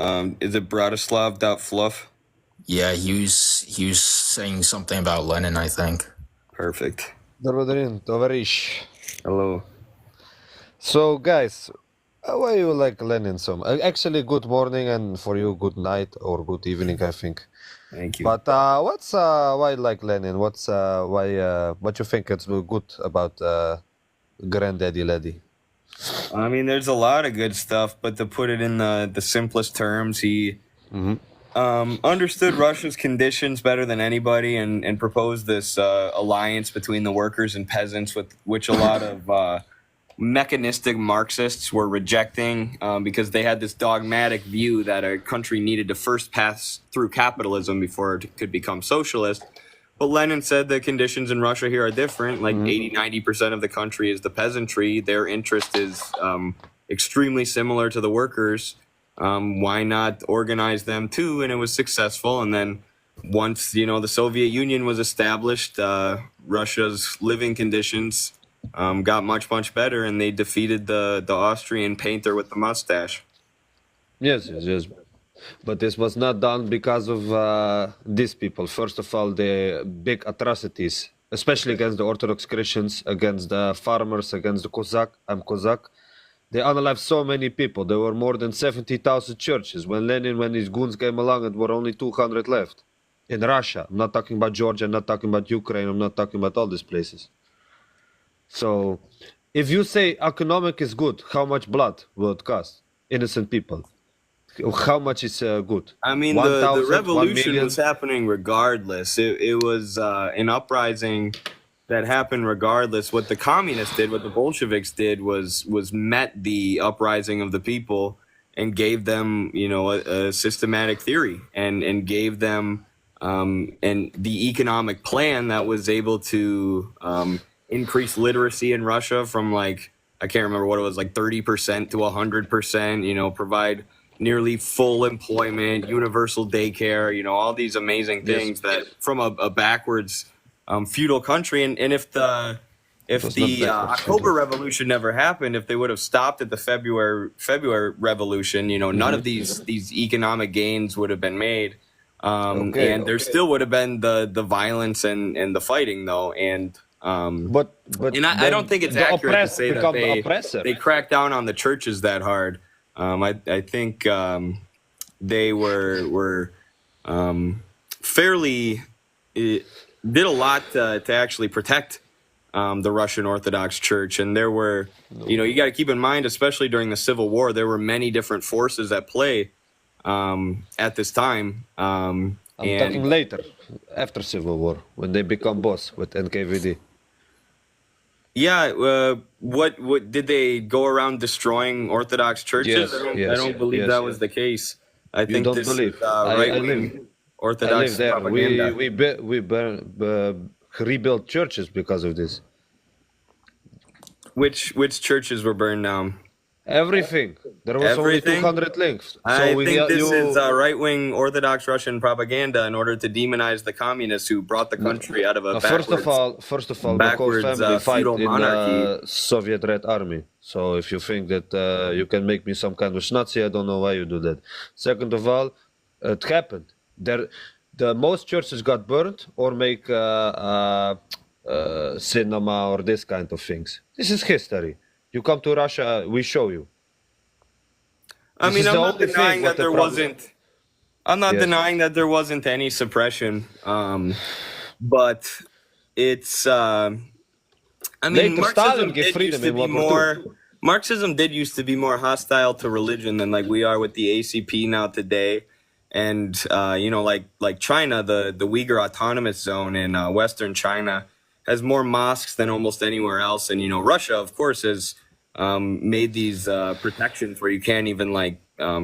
Is it Bratislav.fluff? Yeah, he was saying something about Lenin, I think. Perfect. Добрый товарищ. Hello. So, guys, why you like Lenin so much? Actually, good morning, and for you, good night or good evening, I think. Thank you. But what's why you like Lenin? What's why what you think it's good about Granddaddy Lady? I mean, there's a lot of good stuff, but to put it in the simplest terms, he understood Russia's conditions better than anybody, and proposed this alliance between the workers and peasants, with which a lot of mechanistic Marxists were rejecting, because they had this dogmatic view that a country needed to first pass through capitalism before it could become socialist. But Lenin said the conditions in Russia here are different. Like 80-90% of the country is the peasantry. Their interest is extremely similar to the workers. Why not organize them too? And it was successful. And then once, the Soviet Union was established, Russia's living conditions got much, much better, and they defeated the Austrian painter with the mustache. Yes. But this was not done because of these people. First of all, the big atrocities, especially against the Orthodox Christians, against the farmers, against the Cossack. I'm Cossack. They unalived so many people. There were more than 70,000 churches. When his goons came along, it were only 200 left. In Russia, I'm not talking about Georgia, I'm not talking about Ukraine, I'm not talking about all these places. So, if you say economic is good, how much blood will it cost? Innocent people. How much is good? I mean, 1,000, the revolution 1,000,000? was happening regardless. It was an uprising that happened regardless. What the communists did, what the Bolsheviks did, was met the uprising of the people and gave them, a systematic theory, and gave them and the economic plan that was able to increase literacy in Russia from, like, I can't remember what it was, like 30% to 100%. Provide nearly full employment, universal daycare, all these amazing things that from a backwards feudal country. And if the October Revolution never happened, if they would have stopped at the February Revolution, none of these economic gains would have been made. And there still would have been the violence and the fighting, though. And But and I don't think it's accurate to say that they cracked down on the churches that hard. I think they were fairly did a lot to actually protect the Russian Orthodox Church. And there were, you got to keep in mind, especially during the Civil War, there were many different forces at play at this time. I'm talking later, after Civil War, when they become boss with NKVD. Yeah, what did they go around destroying Orthodox churches? Yes, I don't believe that was the case. I think don't this believe. is right-wing I Orthodox live there. propaganda. We rebuilt churches because of this. Which churches were burned down? Everything. There was Everything? only 200 links. I think this is right-wing Orthodox Russian propaganda in order to demonize the communists who brought the country out of a First of all, the whole backwards, family fight feudal in monarchy. Soviet Red Army. So if you think that you can make me some kind of schnazi, I don't know why you do that. Second of all, it happened. The most churches got burned or make cinema or this kind of things. This is history. You come to Russia, we show you. I This mean, is I'm the not only thing denying what that the there problem- wasn't. I'm not Yes. denying that there wasn't any suppression. But it's. I mean, Later, Stalin Marxism gave did freedom used to in be World War more. Marxism did used to be more hostile to religion than like we are with the ACP now today. And like China, the Uyghur Autonomous Zone in Western China has more mosques than almost anywhere else. And Russia, of course, has made these protections where you can't even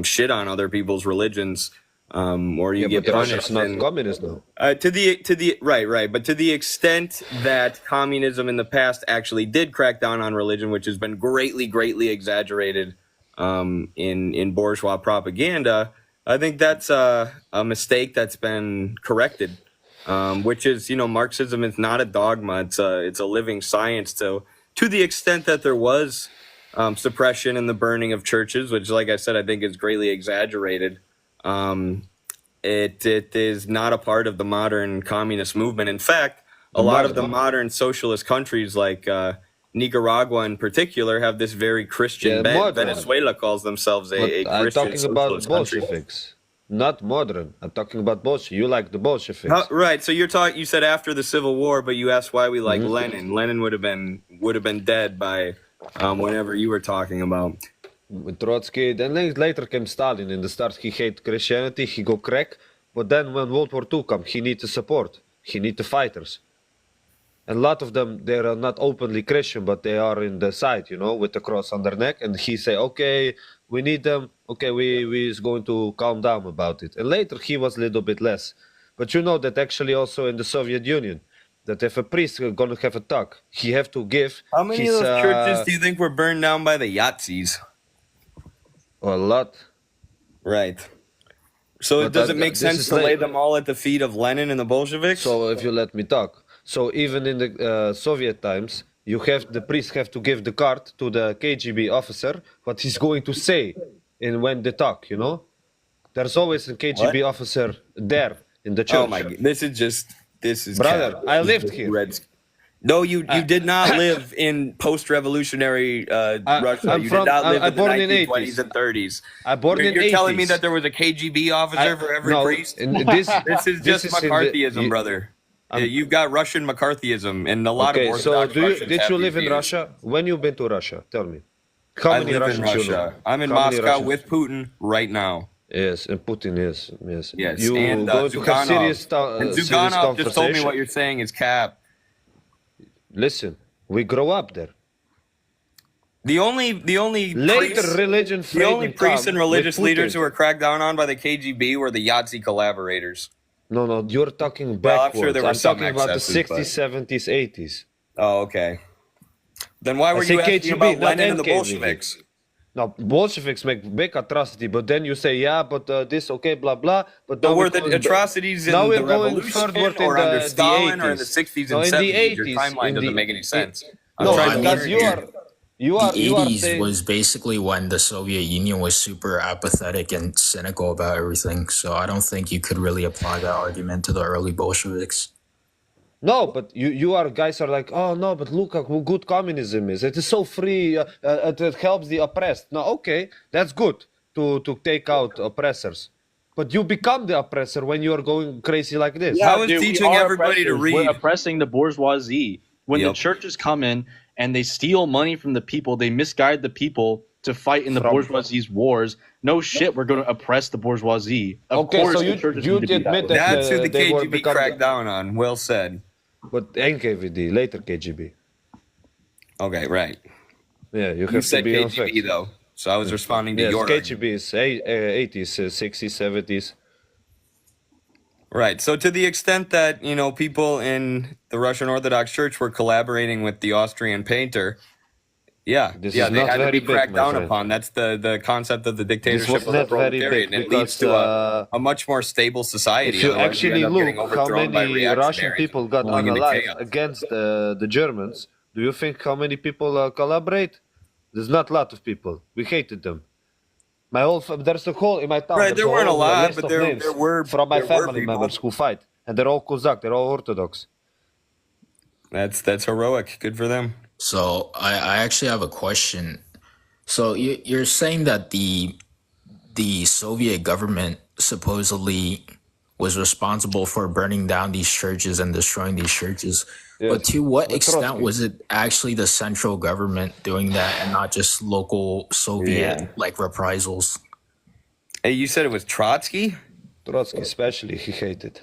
shit on other people's religions, or you get But punished. Russia's not And, communist now. to the right, but to the extent that communism in the past actually did crack down on religion, which has been greatly exaggerated in bourgeois propaganda, I think that's a mistake that's been corrected. Which is, Marxism is not a dogma; it's a living science. So, to the extent that there was suppression and the burning of churches, which, like I said, I think is greatly exaggerated. It is not a part of the modern communist movement. In fact, a lot of the modern socialist countries like Nicaragua in particular have this very Christian bent. modern. Venezuela calls themselves But a I'm Christian talking about socialist country. Bolsheviks, not modern. I'm talking about Bolsheviks. You like the Bolsheviks. Right. So you said after the Civil War, but you asked why we like Lenin. Lenin would have been dead by whenever you were talking about. With Trotsky, then later came Stalin. In the start, he hate Christianity, he go crack. But then when World War II come, he need the support. He need the fighters. And a lot of them, they are not openly Christian, but they are in the side, you know, with the cross on their neck. And he say, okay, we need them. Okay, we is going to calm down about it. And later he was a little bit less. But you know that actually also in the Soviet Union, that if a priest is going to have a talk, he have to give. How many his, of those churches do you think were burned down by the Yazis? A lot. Right. So But does that- it make this sense is to lay late. them all at the feet of Lenin and the Bolsheviks? So if you let me talk. So even in the Soviet times, the priest have to give the card to the KGB officer what he's going to say when they talk, you know? There's always a KGB officer there in the church. Oh my god, this is Brother, cap. I This lived is here. No, you did not live in post-revolutionary Russia. I'm You from- did not live I in the born in 1920s 80s. and 30s. I born in You're telling me 80s. that there was a KGB officer for every no, priest? this This is just in the- McCarthyism, brother. You've got Russian McCarthyism, and a lot Okay, of so Orthodox Russians did have you these live in views. Russia? When you been to Russia? Tell me. How I many live in Russians you know? Russia. I'm in How many Moscow Russians? with Putin right now. Yes, and Putin, yes. Yes, You and going to have serious, and serious Zuganov just told me conversation? what you're saying is cap. Listen, we grow up there. The only Later priests, religion the only freedom priests come and religious with leaders Putin. who were cracked down on by the KGB were the Yahtzee collaborators. No, you're talking Well, backwards. I'm sure there were some talking about the excesses, 60s, 70s, 80s. Oh, okay. Then why were say you asking KGB, about not Lenin and the NKVD. Bolsheviks? Now, Bolsheviks make big atrocity, but then you say, yeah, but this, okay, blah, blah. But So now were we're the going- atrocities in now the we're going revolution further or in under the Stalin or in the 80s. 60s No, and in the 70s? Your 80s, timeline in doesn't the- make any sense. I'm No, trying to because learn you here. are, you are, The you are 80s saying, was basically when the Soviet Union was super apathetic and cynical about everything. So I don't think you could really apply that argument to the early Bolsheviks. no, but you are guys are like, oh no, but look how good communism is. It is so free. It helps the oppressed. No, okay, that's good to take out oppressors, but you become the oppressor when you are going crazy like this. How is dude, we teaching are everybody to oppressors. We're read? oppressing the bourgeoisie. When the Yep. churches come in and they steal money from the people, they misguide the people to fight in the bourgeoisie's wars. No shit, we're going to oppress the bourgeoisie. Of Okay, course, so the you churches you need to be admit that way. that That's who the they were KGB become, cracked down on. Well said. but NKVD later KGB. Okay, right. Yeah, you You have to said be on KGB facts. though, so I was responding to Yes, your KGB is 80s, 60s, 70s. Right. So to the extent that, people in the Russian Orthodox Church were collaborating with the Austrian painter, This they is not had to very be big, cracked my down friend. upon. That's the concept of the dictatorship was of the not very proletariat. big And it leads because, to a much more stable society. If you Otherwise, actually end up look getting how overthrown by many Russian reactionaries people and got falling into unalive chaos. against the Germans, do you think how many people collaborate? There's not a lot of people. We hated them. There's a whole in my town. Right, there's there weren't a whole lot, list but of there names were from my there were family people. members who fight, and they're all Kozak, they're all Orthodox. That's heroic. Good for them. So I actually have a question. So you're saying that the Soviet government supposedly was responsible for burning down these churches and destroying these churches. But Yes. to what With extent Trotsky. was it actually the central government doing that and not just local Soviet reprisals? Hey, you said it was Trotsky? Trotsky, especially, he hated.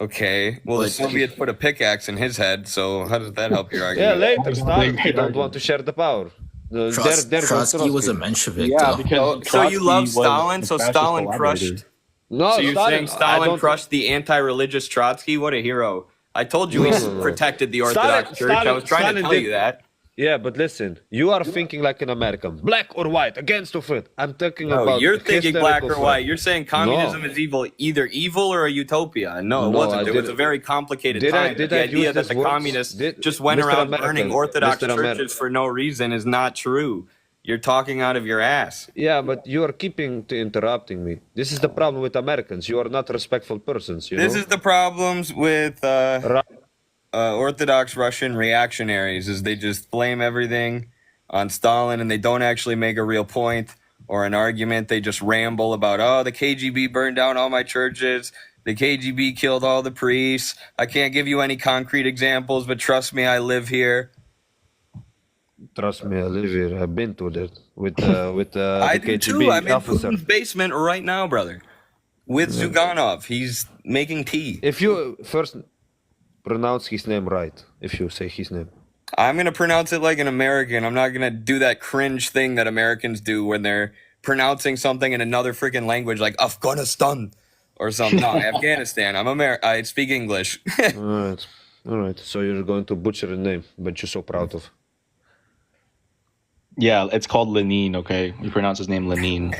Okay. Well, the But- Soviets put a pickaxe in his head, so how does that help your Yeah, argument? later, Stalin, he don't want to share the power. There goes Trotsky was a Trotsky. Menshevik, Yeah, though. because So you Trotsky love was Stalin? the So fascist Stalin collaborator. crushed. No, So you're saying I Stalin don't- crushed the anti-religious Trotsky? What a hero! I told you he No. protected the Orthodox Church. I was trying to Stalin tell did- you that. Yeah, but listen, you are thinking like an American, black or white, against of it. I'm talking No, about. you're thinking black or historical white. fact. You're saying communism is either evil or a utopia. No, it No, wasn't. I It was a didn't- very complicated Did I- time. did the I idea use that these the words? communists Did- just went Mr. around American, burning Orthodox Mr. Amer- churches for no reason is not true. You're talking out of your ass. Yeah, but you are keeping to interrupting me. This is the problem with Americans. You are not respectful persons, you This know? is the problems with Orthodox Russian reactionaries, is they just blame everything on Stalin and they don't actually make a real point or an argument. They just ramble about, oh, the KGB burned down all my churches. The KGB killed all the priests. I can't give you any concrete examples, but trust me, I live here. Trust me, I live here. I've been to that with I the do KGB too. I'm in officer. Putin's basement right now, brother, with Zyuganov. He's making tea. If you first pronounce his name right, if you say his name. I'm going to pronounce it like an American. I'm not going to do that cringe thing that Americans do when they're pronouncing something in another freaking language like Afghanistan or something. No, Afghanistan. I speak English. All right. So you're going to butcher the name, but you're so proud of. Yeah, it's called Lenin. Okay, you pronounce his name Lenin.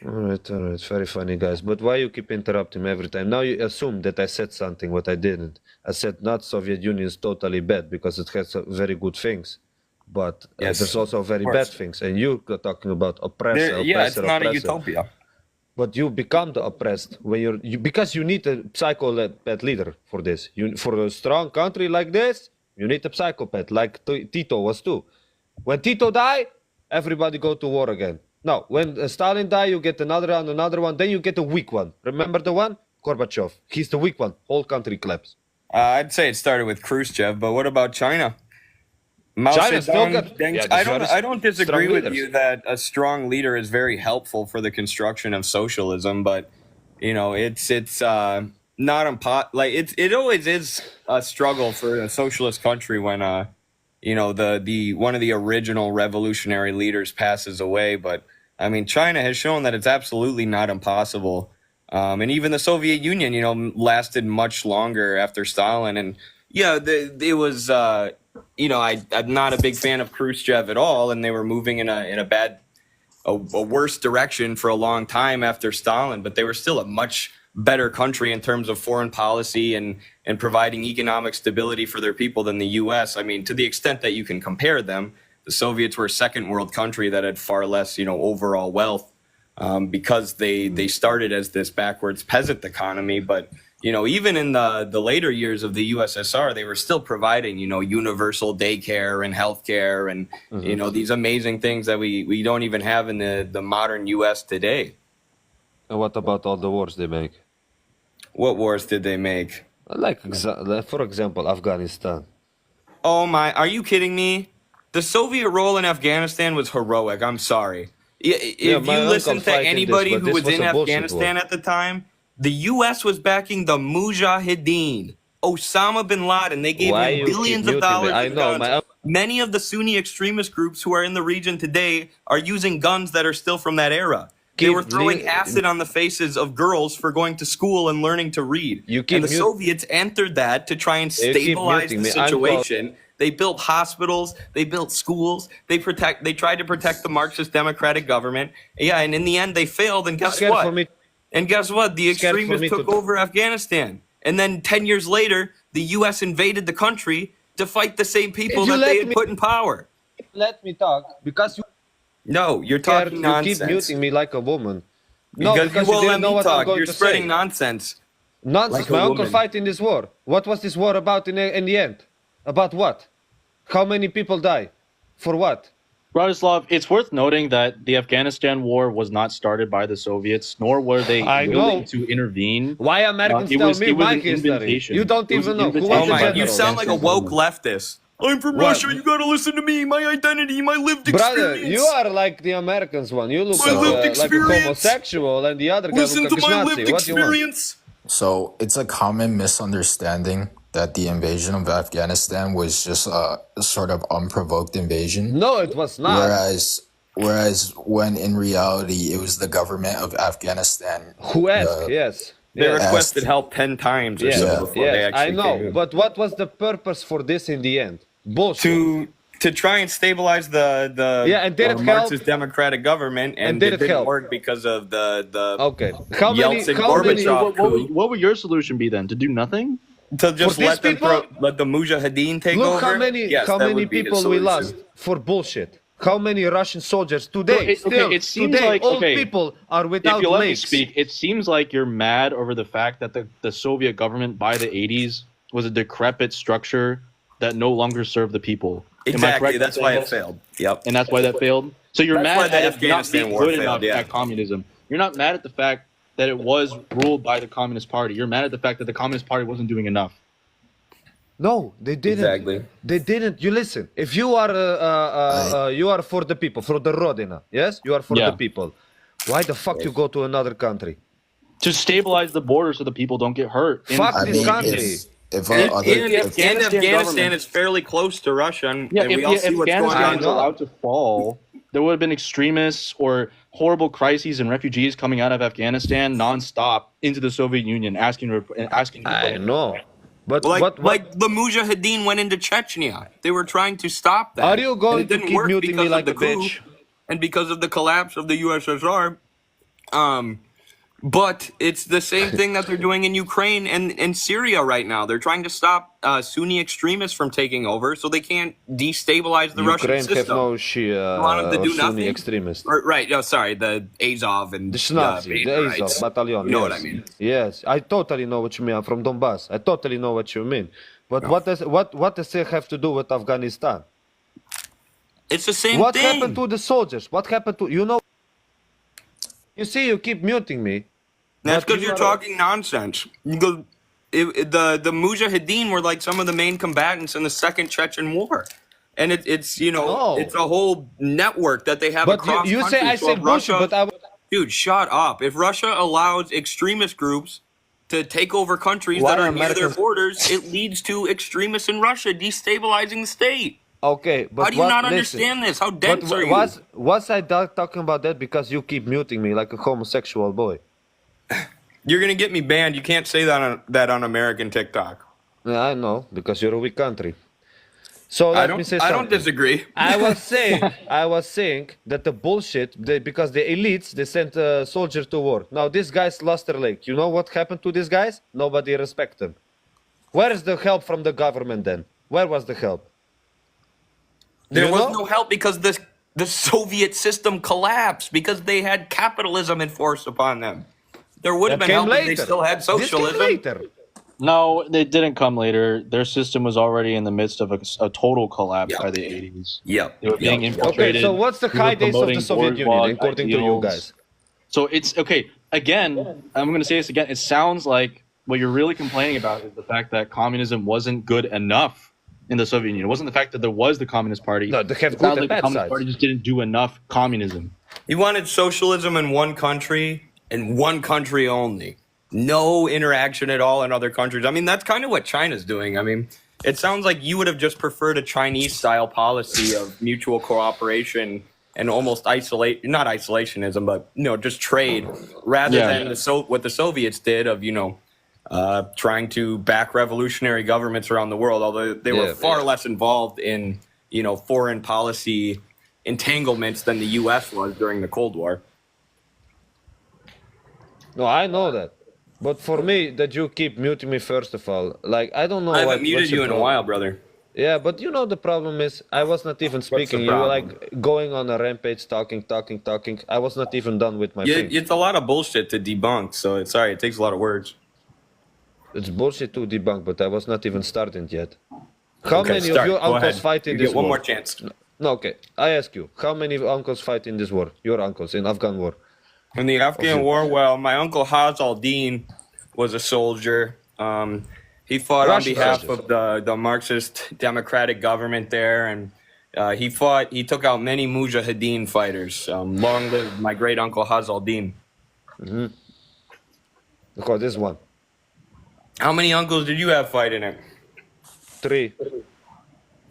All right. Very funny, guys. But why you keep interrupting me every time? Now you assume that I said something what I didn't. I said not Soviet Union is totally bad because it has very good things, but Yes, there's also very of bad course. things. And you are talking about oppressor, Yeah, it's not a oppressor. utopia. But you become the oppressed when because you need a psychopath leader for this. For a strong country like this, you need a psychopath like Tito was too. When Tito died, everybody go to war again. No, when Stalin died, you get another one, then you get a weak one. Remember the one? Gorbachev. He's the weak one. Whole country collapse. I'd say it started with Khrushchev, but what about China? Mao China still Zedong, got- Deng- yeah, I don't disagree strong with leaders. you that a strong leader is very helpful for the construction of socialism, but you know it's not like it always is a struggle for a socialist country when you know the one of the original revolutionary leaders passes away. But I mean, China has shown that it's absolutely not impossible. And even the Soviet Union, you know, lasted much longer after Stalin. And yeah, it was, you know, I'm not a big fan of Khrushchev at all, and they were moving in a worse direction for a long time after Stalin. But they were still a much better country in terms of foreign policy and providing economic stability for their people than the U.S. I mean, to the extent that you can compare them, the Soviets were a second world country that had far less, you know, overall wealth. Because they started as this backwards peasant economy, but you know, even in the later years of the USSR, they were still providing, you know, universal daycare and healthcare and you know these amazing things that we don't even have in the modern US today. And what about all the wars they make? What wars did they make? Like, for example, Afghanistan. Oh my, are you kidding me? The Soviet role in Afghanistan was heroic. I'm sorry. If my you uncle listen to fight in anybody this, but who this was in was a bullshit Afghanistan war. at the time, the U.S. was backing the Mujahideen, Osama bin Laden. They gave Why him you keep billions of muting me? dollars I in know, guns. Many of the Sunni extremist groups who are in the region today are using guns that are still from that era. They Keep were throwing me- acid on the faces of girls for going to school and learning to read. You keep And the mute- Soviets entered that to try and You keep stabilize muting the me. I'm situation. They built hospitals, they built schools, they tried to protect the Marxist democratic government. Yeah, and in the end they failed, and guess Scared what? for me- And guess what? The Scared for extremists me took to- over Afghanistan. And then 10 years later, the US invaded the country to fight the same people If you that they let had me- put in power. Let me talk because you No, you're scared, talking you nonsense. keep muting me like a woman. No, because you won't didn't let know me what I'm talk. going You're to spreading say. nonsense. Nonsense. like a My uncle woman. fight in this war. What was this war about in the end? About what? How many people die? For what? Bratislav, it's worth noting that the Afghanistan war was not started by the Soviets, nor were they I willing know. to intervene. Why Americans It tell was- me it was my an history? invitation. You don't It was even an know. Who invitation. was Oh the my, you general? sound like a woke leftist. I'm from What? Russia. You gotta listen to me. My identity, my lived Brother, experience. you are like the Americans one. You look My lived like a experience. homosexual, and the other guy Listen looks to like a my Nazi. lived What do you want? experience. So it's a common misunderstanding that the invasion of Afghanistan was just a sort of unprovoked invasion. No, it was not. Whereas when in reality it was the government of Afghanistan. Who asked? Yes. They Yes. requested help 10 times or Yes. so Yeah. before they Yes, actually I know. came in. But what was the purpose for this in the end? Bullshit. to try and stabilize the Yeah, and did it Marxist help? democratic government, and did it it didn't help? work because of the Okay. How many? Yeltsin How many? Gorbachev coup. What would your solution be then? To do nothing? to just these let them people? let the Mujahideen take Look over. how many? Yes, how that many would be the people we solution. lost for bullshit? How many Russian soldiers today? It seems today, like old people are without if you let me legs. speak, it seems like you're mad over the fact that the Soviet government by the 80s was a decrepit structure that no longer served the people. Am I Exactly. correct in That's saying why it that? failed. Yep. And that's why that failed. So you're That's why mad the at it not Afghanistan being war good failed, enough yeah. at communism. You're not mad at the fact that it was ruled by the Communist Party. You're mad at the fact that the Communist Party wasn't doing enough. No, they didn't. Exactly. They didn't. You listen. If you are you are for the people, for the Rodina, yes, you are for Yeah. the people. Why the fuck you go to another country? To stabilize the border so the people don't get hurt. Fuck I this mean, country. if And, other, and if, Afghanistan government- is fairly close to Russia, and Yeah, we all see what's going Afghanistan on. was allowed to fall, there would have been extremists or horrible crises and refugees coming out of Afghanistan nonstop into the Soviet Union, asking. I know, but Like, what? like the Mujahideen went into Chechnya. They were trying to stop that. Are you going And it to didn't keep work muting me because of like the a coup bitch? and because of the collapse of the USSR. But it's the same thing that they're doing in Ukraine and in Syria right now. They're trying to stop Sunni extremists from taking over, so they can't destabilize the Russian Ukraine have system. no Shia want them to or do Sunni nothing? extremists. Right? No, sorry, the Azov and The Schnazi, the Azov battalion. You know yes. what I mean? Yes, I totally know what you mean. I'm from Donbass. I totally know what you mean. But what does it have to do with Afghanistan? It's the same What thing. happened to the soldiers? What happened to you know? You see, you keep muting me. That's But because you you're are- talking nonsense. Because the Mujahideen were like some of the main combatants in the Second Chechen War, and it's No. it's a whole network that they have But across you say I countries. So say if bullshit, Russia- but I. dude, shut up! If Russia allows extremist groups to take over countries Why that are are near their Americans- borders, it leads to extremists in Russia destabilizing the state. Okay, but How do you what, not listen, understand this? How But dense are you? was I talking about that because you keep muting me like a homosexual boy? You're gonna get me banned. You can't say that on American TikTok. Yeah, I know because you're a weak country. So let me say I something. don't disagree. I was saying that the bullshit because the elites they sent a soldier to war. Now these guys lost their leg. You know what happened to these guys? Nobody respect them. Where is the help from the government then? Where was the help? There You was know? no help because the Soviet system collapsed because they had capitalism enforced upon them. There would have That been came help if later. they still had This came socialism. later. No, it didn't come later. Their system was already in the midst of a total collapse Yeah. by the 80s. Yep. They were being Yep. infiltrated. Okay, so what's the We were high days of the promoting Soviet Union bourgeois according to you ideals. guys? So it's okay. Again, I'm going to say this again. It sounds like what you're really complaining about is the fact that communism wasn't good enough in the Soviet Union. It wasn't the fact that there was the Communist Party. No, they have It good sounds and like the bad Communist sides. Party just didn't do enough communism. You wanted socialism in one country and one country only. No interaction at all in other countries. I mean, that's kind of what China's doing. I mean, it sounds like you would have just preferred a Chinese style policy of mutual cooperation and almost not isolationism, but just trade rather Yeah. than what the Soviets did of trying to back revolutionary governments around the world, although they were Yeah, far yeah. less involved in foreign policy entanglements than the U.S. was during the Cold War. No, I know that. But for me, that you keep muting me first of all, like I don't know. I haven't what's muted your you in a problem. while, brother. Yeah, but the problem is I was not even speaking. You were problem? like going on a rampage, talking. I was not even done with my thing. It's a lot of bullshit to debunk, so it takes a lot of words. It's bullshit to debunk, but I was not even starting yet. How Okay, many start. of your Go uncles ahead. fight in You this get one war? more chance. No, okay. I ask you, how many uncles fight in this war? Your uncles in Afghan war? In the Afghan war, well, my uncle Haz al-Din was a soldier. He fought Russian on behalf soldiers. of the Marxist democratic government there, and he took out many Mujahideen fighters. Long live my great uncle Haz al-Din. Because this one. How many uncles did you have fighting it? 3.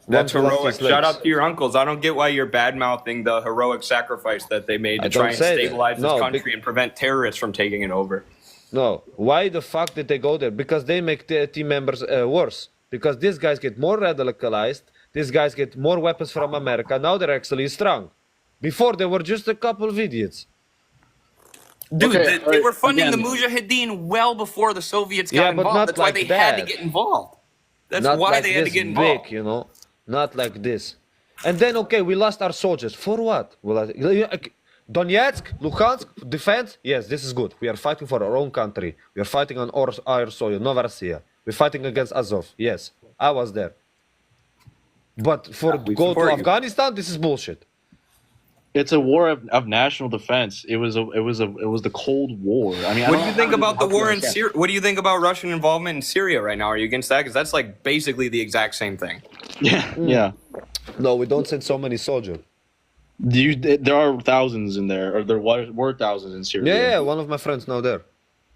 That's One lost heroic. his Shout legs. out to your uncles. I don't get why you're bad mouthing the heroic sacrifice that they made I to try don't and say that. stabilize this No, country and prevent terrorists from taking it over. No. Why the fuck did they go there? Because they make the team members worse. Because these guys get more radicalized. These guys get more weapons from America. Now they're actually strong. Before they were just a couple of idiots. Dude, Okay, they were funding again- the Mujahideen well before the Soviets got Yeah, but involved. not That's why like they had to that. get involved. That's Not why like they had to this get involved. big, Not like this. And then, okay, we lost our soldiers. For what? Donetsk, Luhansk, defense? Yes, this is good. We are fighting for our own country. We are fighting on our soil, Novorossiya. We're fighting against Azov. Yes, I was there. But for we go to support you. Afghanistan, this is bullshit. It's a war of national defense. It was the Cold War. I mean, What do you think about the war in Syria? What do you think about Russian involvement in Syria right now? Are you against that? Because that's like basically the exact same thing. Yeah, yeah. No, we don't send so many soldiers. There are thousands in there, or there were thousands in Syria. Yeah, one of my friends now there.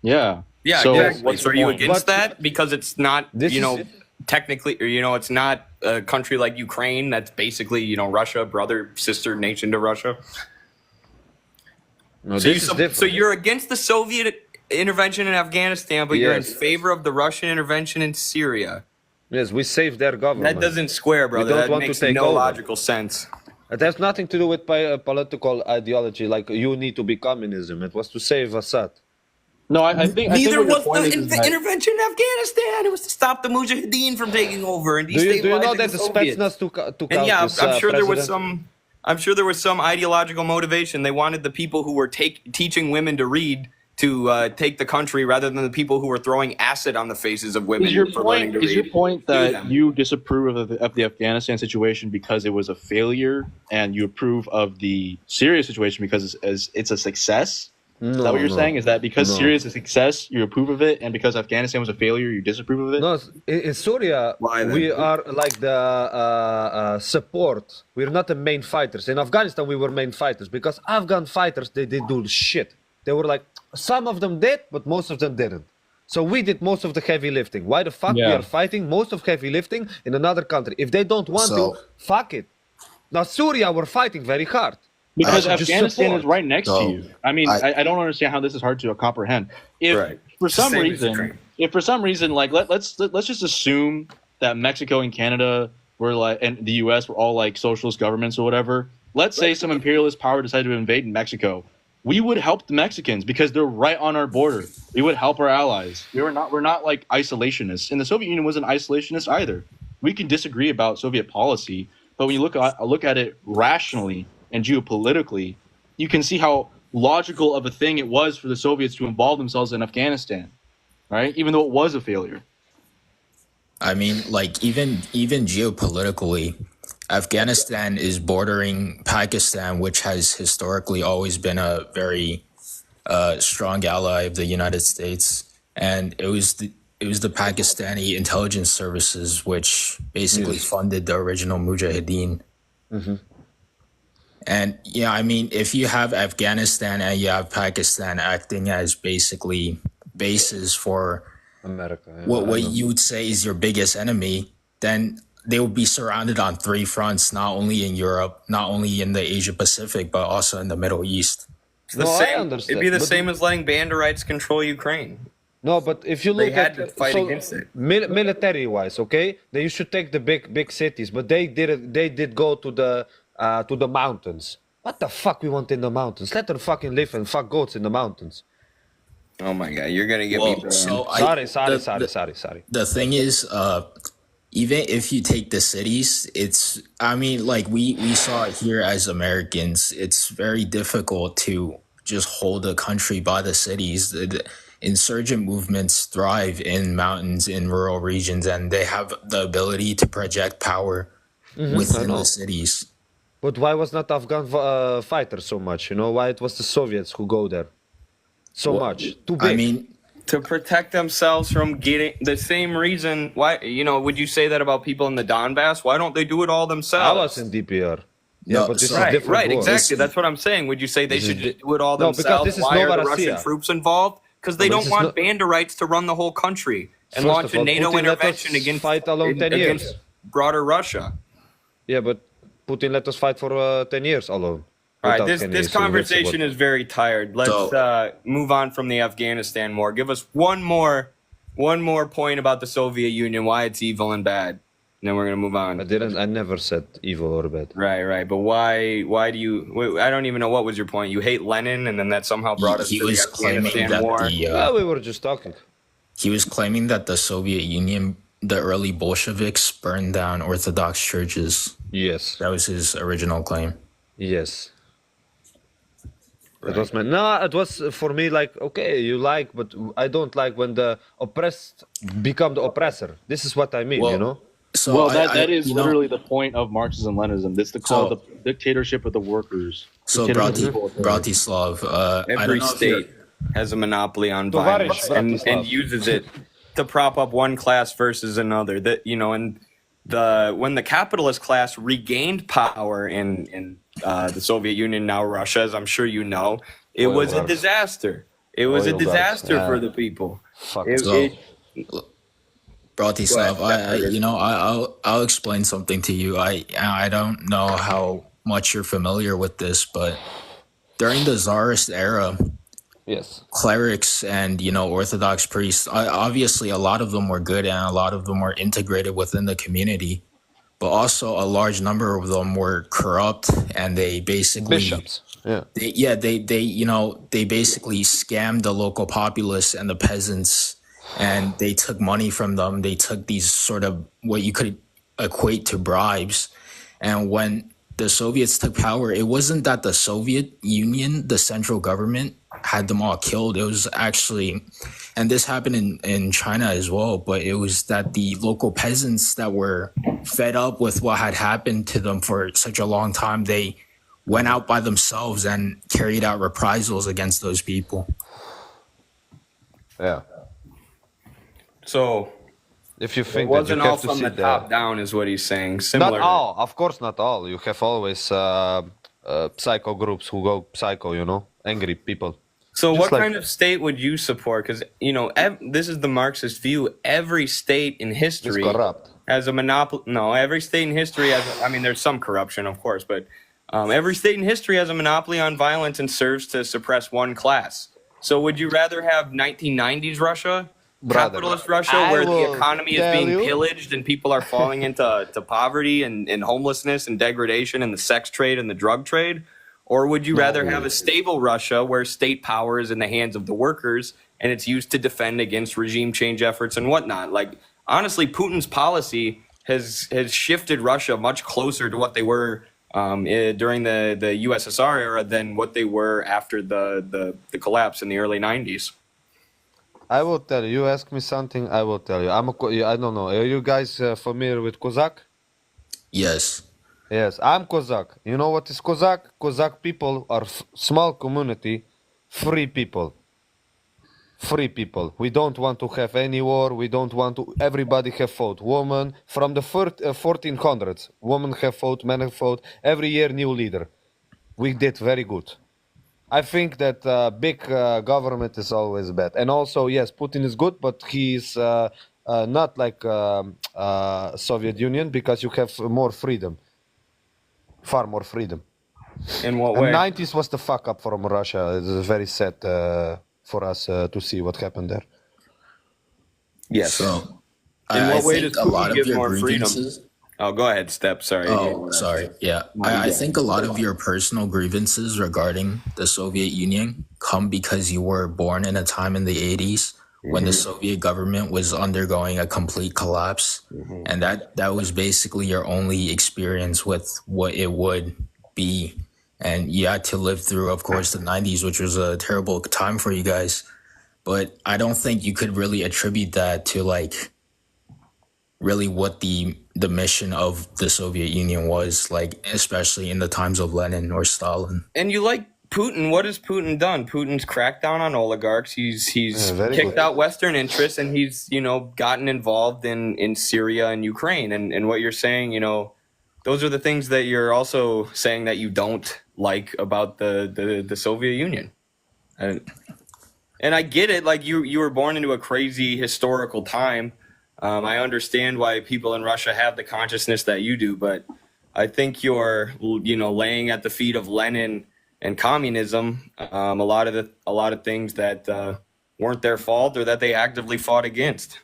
Yeah. Yeah, So exactly. what's So the are you point? against But- that? Because it's not, This you know, is- technically, or, you know, it's not a country like Ukraine that's basically, you know, Russia, brother, sister nation to Russia. No, So, this is different. so you're against the Soviet intervention in Afghanistan, but you're in Yes. favor of the Russian intervention in Syria. Yes, we saved their government. That doesn't square, brother. don't That want to makes take no over. logical sense. It has nothing to do with political ideology, like you need to be communism. It was to save Assad. No, I think Neither what your was point the is that- intervention in Afghanistan. It was to stop the Mujahideen from taking over and Do you know destabilizing that the Soviets. Spetsnaz took out And yeah, this I'm sure there was president? some. I'm sure there was some ideological motivation. They wanted the people who were teaching women to read to take the country, rather than the people who were throwing acid on the faces of women Is your for learning point? to Is your read. point Do that them. you disapprove of the Afghanistan situation because it was a failure, and you approve of the Syria situation because it's a success? Is that what you're saying? Is that because No. Syria is a success, you approve of it, and because Afghanistan was a failure, you disapprove of it? No, in Syria, Why then? we are like the support. We're not the main fighters. In Afghanistan, we were main fighters because Afghan fighters, they did do shit. They were like, some of them did, but most of them didn't. So we did most of the heavy lifting. Why the fuck we Yeah. are fighting most of heavy lifting in another country? If they don't want So- to, fuck it. Now Syria, we're fighting very hard. Because Just Afghanistan support. is right next to So, you. I mean, I don't understand how this is hard to comprehend. If Right. for It's the some same as reason, Ukraine. if for some reason, like let's just assume that Mexico and Canada were like, and the U.S. were all like socialist governments or whatever. Let's say some imperialist power decided to invade Mexico. We would help the Mexicans because they're right on our border. We would help our allies. We're not like isolationists. And the Soviet Union wasn't isolationist either. We can disagree about Soviet policy, but when you look at it rationally and geopolitically, you can see how logical of a thing it was for the Soviets to involve themselves in Afghanistan, right? Even though it was a failure. I mean, like even geopolitically, Afghanistan is bordering Pakistan, which has historically always been a very strong ally of the United States, and it was the Pakistani intelligence services which basically funded the original Mujahideen. And yeah, I mean, if you have Afghanistan and you have Pakistan acting as basically bases for America. yeah, I what know. you would say is your biggest enemy, then they will be surrounded on three fronts, not only in Europe, not only in the Asia Pacific, but also in the Middle East. It's the No, I same. understand, It'd be the but- same as letting Banderites control Ukraine. No, but if you They look had at to fight against it. Military-wise, okay, then you should take the big cities. But they did it. They did go to the mountains. What the fuck we want in the mountains? Let them fucking live and fuck goats in the mountains. Oh my god, you're gonna get me. Well, banned. so Sorry. The thing is, even if you take the cities, I mean, like we saw it here as Americans, it's very difficult to just hold a country by the cities. The insurgent movements thrive in mountains, in rural regions, and they have the ability to project power within know. the cities. But why was not Afghan fighters so much? You know why it was the Soviets who go there so much? Too big. I mean, To protect themselves from getting the same reason. Why, you know, would you say that about people in the Donbass? Why don't they do it all themselves? I was in DPR. Yeah, No, but this so- is Right, different. right, war. exactly. That's what I'm saying. Would you say they should just do it all No, because themselves? this is Why are the Novorossiya. Russian troops involved? Because they No, but don't this is want not- Banderites to run the whole country and First launch of a all, NATO Putin let intervention us against fight alone 10 against years. broader Russia. Yeah, but Putin let us fight for 10 years alone. All right, without this any conversation support. is very tired. Let's So- move on from the Afghanistan war. Give us one more point about the Soviet Union, why it's evil and bad, and then we're gonna move on. I never said evil or bad. Right. But why do you? I don't even know what was your point. You hate Lenin, and then that somehow brought us he to the was claiming Afghanistan that war. Well, we were just talking. he was claiming that the Soviet Union the early Bolsheviks burned down Orthodox churches. Yes. That was his original claim. Yes. Right. It was my no. It was for me like okay, you like, but I don't like when the oppressed become the oppressor. This is what I mean, you know. So Well, I that is you know, literally the point of Marxism and Leninism. It's to call So- it the dictatorship of the workers. so Dictatorship of the proletariat. Bratislav, I don't Every know if you're- state has a monopoly on Tovarish violence and Bratislav. uses it to prop up one class versus another. That you know, and when the capitalist class regained power in the Soviet Union, now Russia, as I'm sure you know, it was a Oligarchs. disaster. It was a Oligarchs, disaster yeah. for the people. Fuck. So, Bratislav, Go ahead, you know, I'll explain something to you. I don't know how much you're familiar with this, but during the Tsarist era, Yes. clerics and you know Orthodox priests, obviously a lot of them were good and a lot of them were integrated within the community, but also a large number of them were corrupt and they basically Bishops. Yeah. they you know they basically scammed the local populace and the peasants, and they took money from them. They took these sort of what you could equate to bribes. And when the Soviets took power, it wasn't that the Soviet Union, the central government, had them all killed. It was actually, and this happened in China as well, but it was that the local peasants that were fed up with what had happened to them for such a long time, they went out by themselves and carried out reprisals against those people. Yeah. So If you it think that you wasn't all have to from see the top down, is what he's saying. Not Similar. all, of course, not all. You have always psycho groups who go psycho, you know, angry people. So, Just what like- kind of state would you support? Because you know, this is the Marxist view. Every state in It's history corrupt. has a monopoly. No, every state in history has. I mean, there's some corruption, of course, but every state in history has a monopoly on violence and serves to suppress one class. So, would you rather have 1990s Russia, Brother, capitalist Russia, I where the will economy is tell being you- pillaged and people are falling into poverty and homelessness and degradation and the sex trade and the drug trade? Or would you rather have a stable Russia where state power is in the hands of the workers and it's used to defend against regime change efforts and whatnot? Like, honestly, Putin's policy has shifted Russia much closer to what they were during the USSR era than what they were after the collapse in the early 90s. I will tell you. You ask me something, I will tell you. I don't know. Are you guys familiar with Kozak? Yes. Yes, I'm Kozak. You know what is Kozak? Kozak people are small community, free people. Free people. We don't want to have any war. We don't want to. Everybody have fought. Women from the 1400s. Women have fought. Men have fought. Every year, new leader. We did very good. I think that big government is always bad. And also, yes, Putin is good, but he's not like Soviet Union because you have more freedom. Far more freedom. In what And way? 90s was the fuck up from Russia. It's very sad for us to see what happened there. Yes. So, In I what way think does a Putin lot of give your more freedom? grievances. Oh, go ahead, Step. Sorry. Oh, sorry. Yeah. I think a lot of your personal grievances regarding the Soviet Union come because you were born in a time in the 80s when the Soviet government was undergoing a complete collapse. And that was basically your only experience with what it would be. And you had to live through, of course, the 90s, which was a terrible time for you guys. But I don't think you could really attribute that to like really what the mission of the Soviet Union was, like especially in the times of Lenin or Stalin. And you like Putin. What has Putin done? Putin's cracked down on oligarchs. He's very kicked good. out Western interests, and he's gotten involved in Syria and Ukraine. And what you're saying, those are the things that you're also saying that you don't like about the Soviet Union. And I get it. Like you were born into a crazy historical time. I understand why people in Russia have the consciousness that you do, but I think you're laying at the feet of Lenin and communism a lot of things that weren't their fault or that they actively fought against.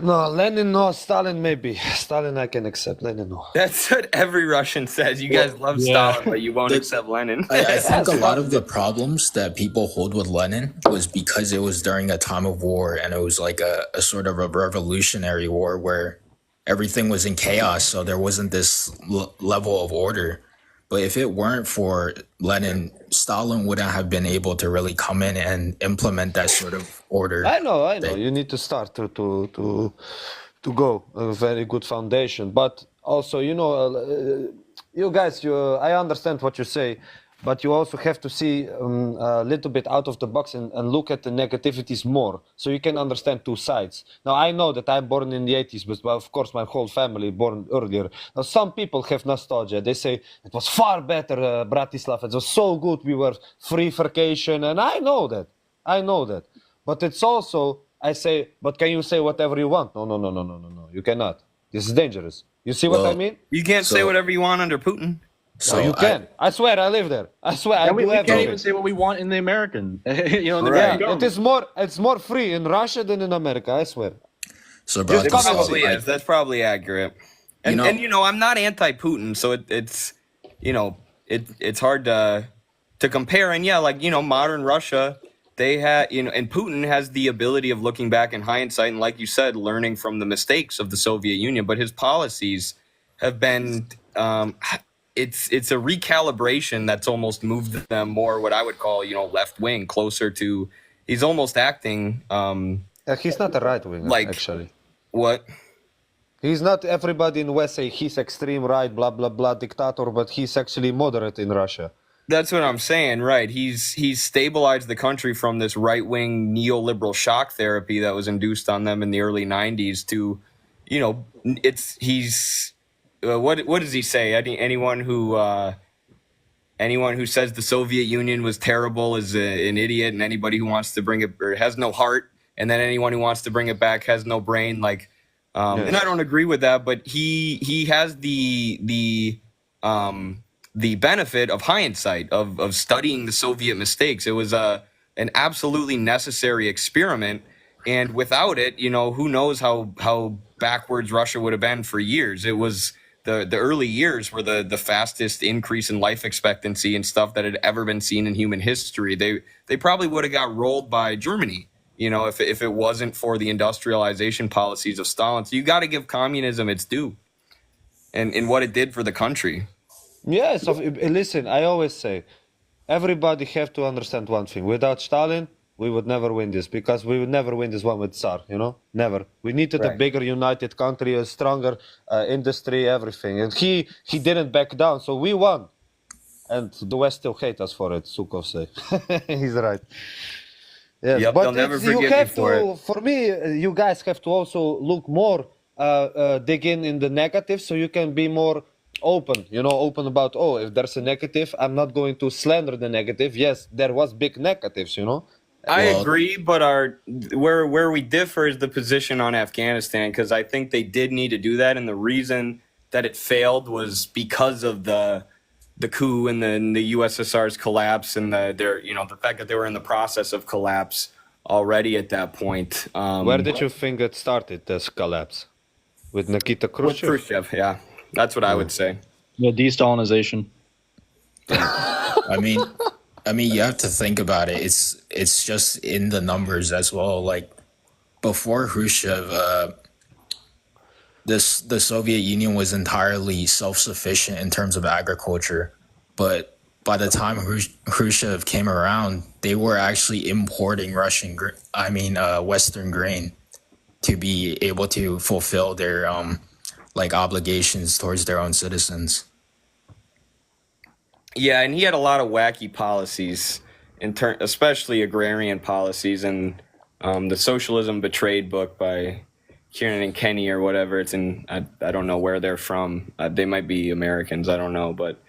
No, Lenin, no. Stalin, maybe. Stalin, I can accept. Lenin, no. That's what every Russian says. You guys love Yeah. Stalin, but you won't The- accept Lenin. I think a lot of the problems that people hold with Lenin was because it was during a time of war and it was like a sort of a revolutionary war where everything was in chaos. So there wasn't this level of order. But if it weren't for Lenin, Stalin wouldn't have been able to really come in and implement that sort of order. I know. You need to start to go a very good foundation. But also, you guys, I understand what you say, but you also have to see a little bit out of the box and look at the negativities more, so you can understand two sides. Now, I know that I'm born in the 80s, but well, of course, my whole family born earlier. Now, some people have nostalgia. They say it was far better, Bratislava. It was so good. We were free vacation, and I know that. But it's also, I say, but can you say whatever you want? No. You cannot. This is dangerous. You see what I Well, mean? You can't say So- whatever you want under Putin. So No, you can. I swear, I live there. I swear, I And we do can't everything. even say what we want in the American, in the Right. American Yeah, government. it's more free in Russia than in America, I swear. So It Bratislava, probably is. That's probably accurate. And You know- I'm not anti-Putin, so it's it's hard to compare. And yeah, like modern Russia, they had and Putin has the ability of looking back in hindsight and, like you said, learning from the mistakes of the Soviet Union. But his policies have been it's a recalibration that's almost moved them more what I would call left wing, closer to. He's almost acting He's not a right winger, Like- actually. what. He's not everybody in West say he's extreme right, blah blah blah, dictator, but he's actually moderate in Russia. That's what I'm saying, right? He's stabilized the country from this right-wing neoliberal shock therapy that was induced on them in the early '90s to, what does he say? Anyone who says the Soviet Union was terrible is an idiot, and anybody who wants to bring it or has no heart, and then anyone who wants to bring it back has no brain. Like, and I don't agree with that, but he has the benefit of hindsight of studying the Soviet mistakes. It was an absolutely necessary experiment, and without it, who knows how backwards Russia would have been for years. It was the early years were the fastest increase in life expectancy and stuff that had ever been seen in human history. They probably would have got rolled by Germany, if it wasn't for the industrialization policies of Stalin. So you got to give communism its due, and what it did for the country. Yeah, so listen, I always say, everybody have to understand one thing. Without Stalin, we would never win this, because we would never win this one with Tsar, Never. We needed a Right. bigger united country, a stronger industry, everything. And he didn't back down, so we won. And the West still hate us for it, Sukov say. He's right. Yes, Yep, but they'll never you forgive me have for to, for me, you guys have to also look more, dig in the negative, so you can be more open, open about, if there's a negative, I'm not going to slander the negative. Yes, there was big negatives, I Well- agree, but where we differ is the position on Afghanistan, because I think they did need to do that, and the reason that it failed was because of the coup and the USSR's collapse and the fact that they were in the process of collapse already at that point. Where did you think it started, this collapse? With Nikita with Khrushchev? Khrushchev? Yeah, that's what I would say. The de-Stalinization. I mean, you have to think about it. It's just in the numbers as well. Like before Khrushchev, the Soviet Union was entirely self-sufficient in terms of agriculture, but by the time Khrushchev came around, they were actually importing Western grain to be able to fulfill their obligations towards their own citizens. Yeah, and he had a lot of wacky policies, especially agrarian policies, and the Socialism Betrayed book by Kieran and Kenny or whatever. It's in I don't know where they're from. They might be Americans. I don't know, but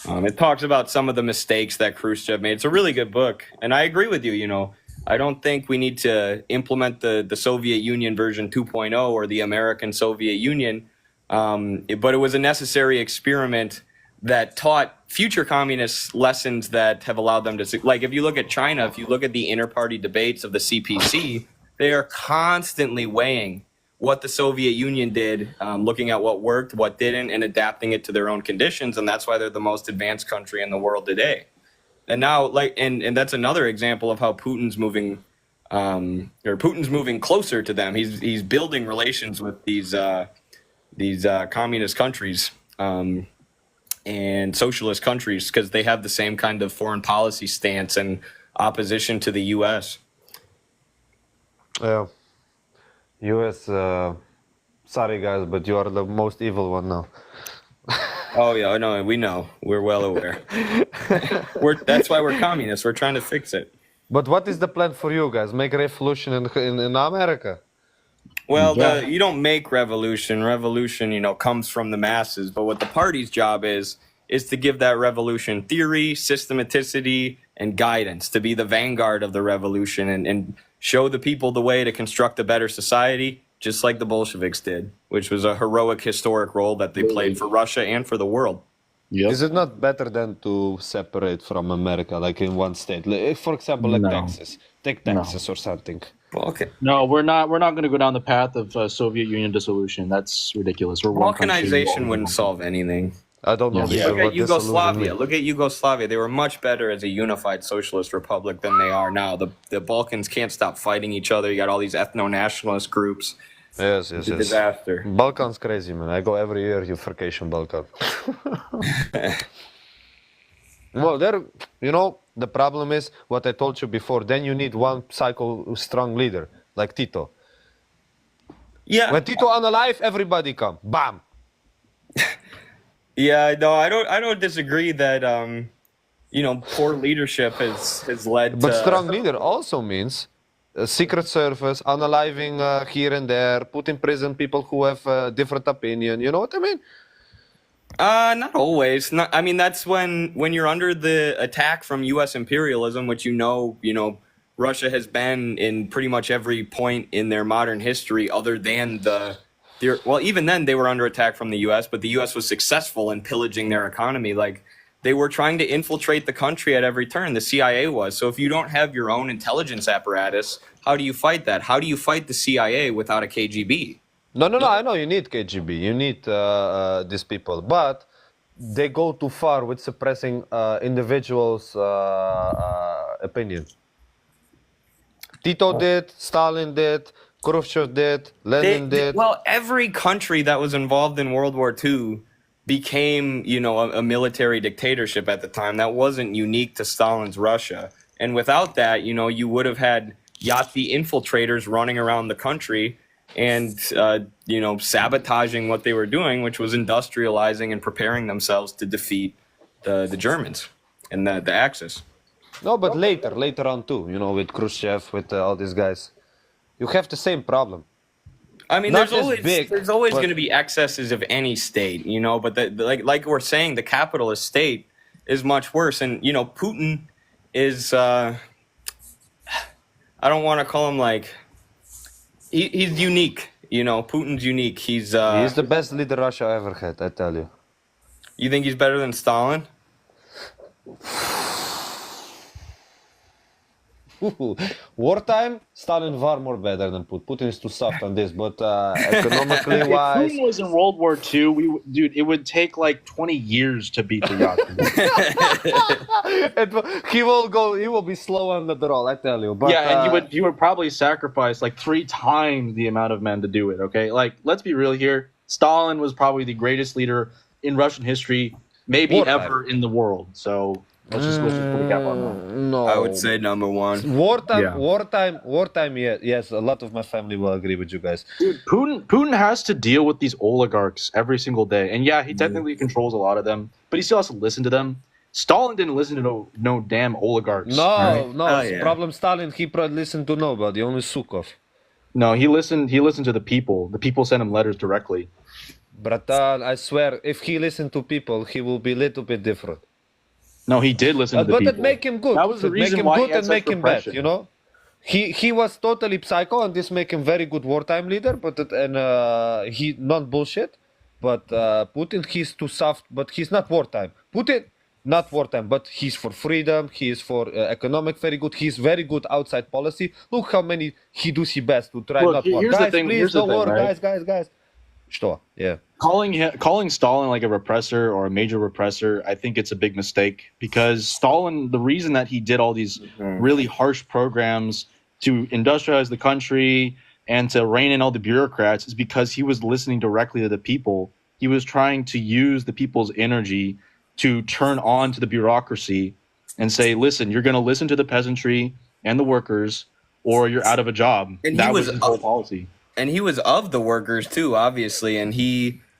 it talks about some of the mistakes that Khrushchev made. It's a really good book, and I agree with you. I don't think we need to implement the Soviet Union version 2.0 or the American Soviet Union, but it was a necessary experiment that taught future communists lessons that have allowed them to, like, if you look at China, if you look at the inter-party debates of the CPC, they are constantly weighing what the Soviet Union did, looking at what worked, what didn't, and adapting it to their own conditions. And that's why they're the most advanced country in the world today. And now, and that's another example of how Putin's moving, or Putin's moving closer to them. He's building relations with these communist countries and socialist countries because they have the same kind of foreign policy stance and opposition to the U.S. Yeah. US, sorry guys, but you are the most evil one now. Oh yeah, no, we know. We're well aware. That's why we're communists. We're trying to fix it. But what is the plan for you guys? Make a revolution in America? Well, you don't make revolution. Revolution, comes from the masses. But what the party's job is to give that revolution theory, systematicity, and guidance, to be the vanguard of the revolution and show the people the way to construct a better society, just like the Bolsheviks did, which was a heroic historic role that they played for Russia and for the world. Yep. Is it not better than to separate from America, like in one state? Like, for example, like No. Texas. Take Texas or something. Well, okay. No, we're not going to go down the path of Soviet Union dissolution. That's ridiculous. We're one country. Balkanization wouldn't solve anything. I don't know. Yeah. Look at Yugoslavia. Look at Yugoslavia. They were much better as a unified socialist republic than they are now. The Balkans can't stop fighting each other. You got all these ethno-nationalist groups. Yes. It's a disaster. Balkan's crazy, man. I go every year to vacation Balkan. Well, the problem is what I told you before. Then you need one strong leader, like Tito. Yeah. When Tito unalive, everybody come. Bam! Yeah, no, I don't disagree that poor leadership has led But to strong leader also means secret service, unaliving here and there, put in prison people who have a different opinion. You know what I mean? not always. I mean, that's when you're under the attack from U.S. imperialism, which Russia has been in pretty much every point in their modern history, other than well, even then they were under attack from the U.S., but the U.S. was successful in pillaging their economy. Like, they were trying to infiltrate the country at every turn. The CIA was. So if you don't have your own intelligence apparatus, how do you fight that? How do you fight the CIA without a KGB? No, I know you need KGB, you need these people, but they go too far with suppressing individuals' opinion. Tito did, Stalin did, Khrushchev did, Lenin did. Well, every country that was involved in World War II became, a military dictatorship at the time. That wasn't unique to Stalin's Russia. And without that, you would have had Yahtzee infiltrators running around the country and, sabotaging what they were doing, which was industrializing and preparing themselves to defeat the Germans and the Axis. No, but later on too, with Khrushchev, with all these guys. You have the same problem. I mean, Not there's always but- going to be excesses of any state, but like we're saying, the capitalist state is much worse. And, Putin is, I don't want to call him he's unique, Putin's unique. He's the best leader Russia ever had, I tell you. You think he's better than Stalin? Wartime, Stalin far more better than Putin. Putin is too soft on this, but economically wise, If Putin was in World War II, it would take like 20 years to beat the Yahtzee. he will be slow on the draw, I tell you. But, Yeah, and he would probably sacrifice like 3 times the amount of men to do it. Okay, like let's be real here. Stalin was probably the greatest leader in Russian history, maybe Wartime. ever in the world. So let's just put a cap on that. no, I would say number one. wartime. Yes, a lot of my family will agree with you guys. Dude, Putin has to deal with these oligarchs every single day, and yeah, he technically controls a lot of them, but he still has to listen to them. Stalin didn't listen to no damn oligarchs. No, right? no. Oh, yeah. Problem Stalin. He probably listened to nobody, only Sukov. No, he listened to the people. The people sent him letters directly. Bratan, I swear, if he listened to people, he will be a little bit different. No, he did listen to the But people. that make him good. That was the That make reason him why he good had and such make him bad. repression. He was totally psycho, and this make him very good wartime leader. He not bullshit. But Putin, he's too soft. But he's not wartime. Putin, not wartime, but he's for freedom. He is for economic very good. He's very good outside policy. Look how many he does his best to try Look, not war. here's the Guys, thing- please here's the don't thing, war. right? Guys. Что? Yeah. Calling Stalin like a repressor or a major repressor, I think it's a big mistake, because Stalin, the reason that he did all these really harsh programs to industrialize the country and to rein in all the bureaucrats is because he was listening directly to the people. He was trying to use the people's energy to turn on to the bureaucracy and say, listen, you're going to listen to the peasantry and the workers, or you're out of a job. And that was his whole policy. And he was of the workers too, obviously. And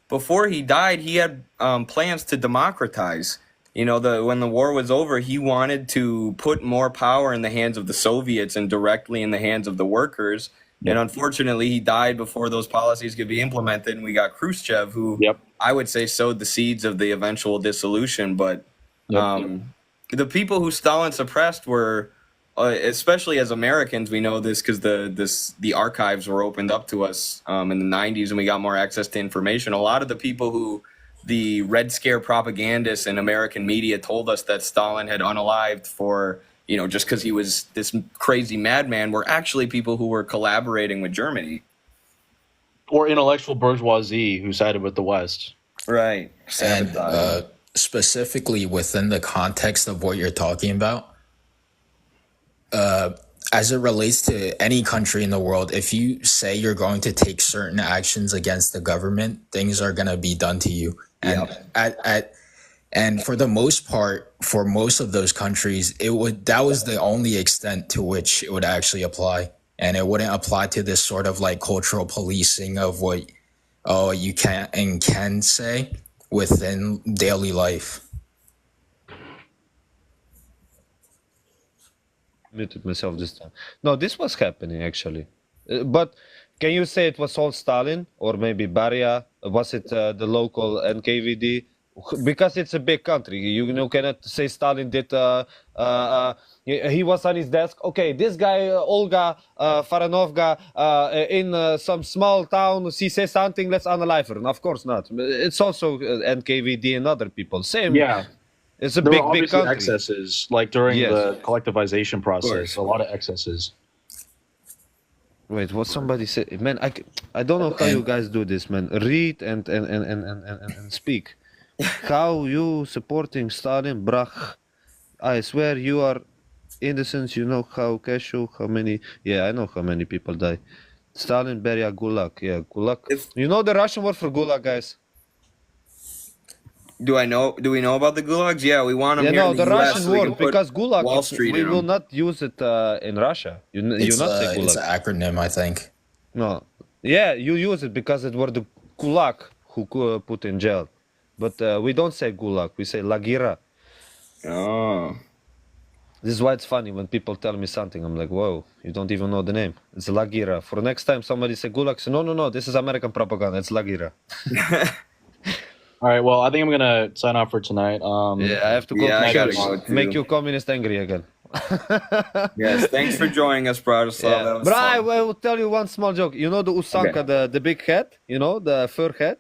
before he died, he had plans to democratize. You know, when the war was over, he wanted to put more power in the hands of the Soviets and directly in the hands of the workers. Yep. And unfortunately, he died before those policies could be implemented. And we got Khrushchev, who I would say sowed the seeds of the eventual dissolution. But the people who Stalin suppressed were, especially as Americans, we know this because the archives were opened up to us in the 90s, and we got more access to information. A lot of the people who the Red Scare propagandists and American media told us that Stalin had unalived for, you know, just because he was this crazy madman, were actually people who were collaborating with Germany. Or intellectual bourgeoisie who sided with the West. Right. And specifically within the context of what you're talking about, as it relates to any country in the world, if you say you're going to take certain actions against the government, things are going to be done to you. And and for the most part, for most of those countries, that was the only extent to which it would actually apply. And it wouldn't apply to this sort of like cultural policing of what you can and can say within daily life. Muted myself this time. No, this was happening actually. But can you say it was all Stalin or maybe Beria? Was it the local NKVD? Because it's a big country, you cannot say Stalin did. He was on his desk. Okay, this guy Olga Faranovga in some small town. She says something. Let's unalive her. And of course not. It's also NKVD and other people. Same. Yeah. It's a there big, were big obviously country. excesses, like during the collectivization process. A lot of excesses. Wait, what somebody said? Man, I don't know how you guys do this, man. Read and speak. How you supporting Stalin, brach? I swear you are innocent. You know how Keshu, how many? Yeah, I know how many people die. Stalin, Beria, Gulag. Yeah, Gulag. You know the Russian word for Gulag, guys? Do we know about the gulags? Yeah, we want them here in the US Russian so we word, can put because Gulag, Wall Street we in will them. not use it in Russia. You not say Gulag. It's an acronym, I think. No. Yeah, you use it because it were the Kulak who put in jail. But we don't say Gulag, we say Lagira. Oh. This is why it's funny when people tell me something. I'm like, whoa, you don't even know the name. It's Lagira. For next time somebody say Gulag, say, no, this is American propaganda. It's Lagira. All right, well, I think I'm going to sign off for tonight. Yeah, I have to go I to gotta church. go too. Make you communist angry again. Yes, thanks for joining us, Bratislav. Yeah. That was But I fun. will tell you one small joke. You know the Usanka, the big head? You know, the fur head?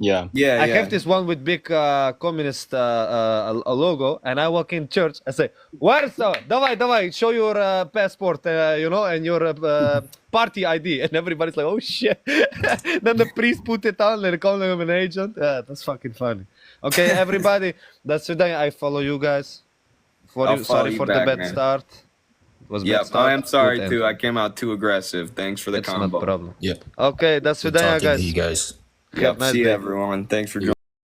Yeah. Yeah, I have this one with big communist logo, and I walk in church. I say, Warsaw, давай, show your passport, and your party ID. And everybody's like, oh shit. Then the priest put it on and call him an agent. Yeah, that's fucking funny. Okay, everybody, that's today. I follow you guys. I'll follow Sorry you for back, the bad man. start. It was bad Yep, start. I am sorry Good too. end. I came out too aggressive. Thanks for the It's not combo. a problem. Yep. Okay, that's Good today, talking to guys. you guys. Yep, Have a nice see you, day. everyone. Thanks for joining.